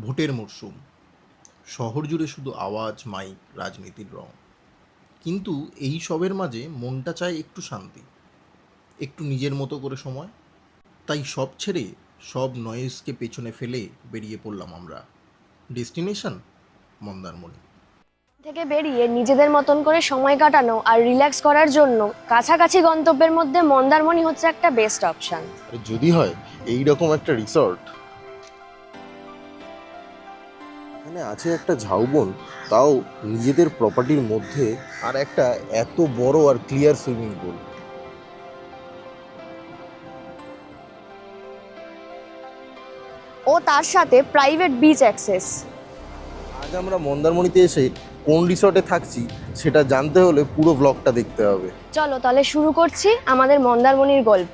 ভোটের মরশুম, শহর জুড়ে শুধু আওয়াজ, মাইক, রাজনীতির রং। কিন্তু এই সবের মাঝে মনটা চায় একটু শান্তি, একটু নিজের মতো করে সময়। তাই সব ছেড়ে, সব নয়েজকে পেছনে ফেলে বেরিয়ে পড়লাম আমরা। ডেস্টিনেশন মন্দারমণি। থেকে বেরিয়ে নিজেদের মতন করে সময় কাটানো আর রিল্যাক্স করার জন্য কাছাকাছি গন্তব্যের মধ্যে মন্দারমণি হচ্ছে একটা বেস্ট অপশন। আর যদি হয় এই রকম একটা রিসর্ট, এখানে আছে একটা ঝাউবন, তাও নিজেদের প্রপার্টির মধ্যে, আর একটা এত বড় আর ক্লিয়ার সুইমিং পুল। ও তার সাথে প্রাইভেট বিচ অ্যাক্সেস। আজ আমরা মন্দারমণিতে এসে কোন রিসর্টে থাকছি সেটা জানতে হলে পুরো ব্লগটা দেখতে হবে। চলো তাহলে শুরু করছি আমাদের মন্দারমণির গল্প।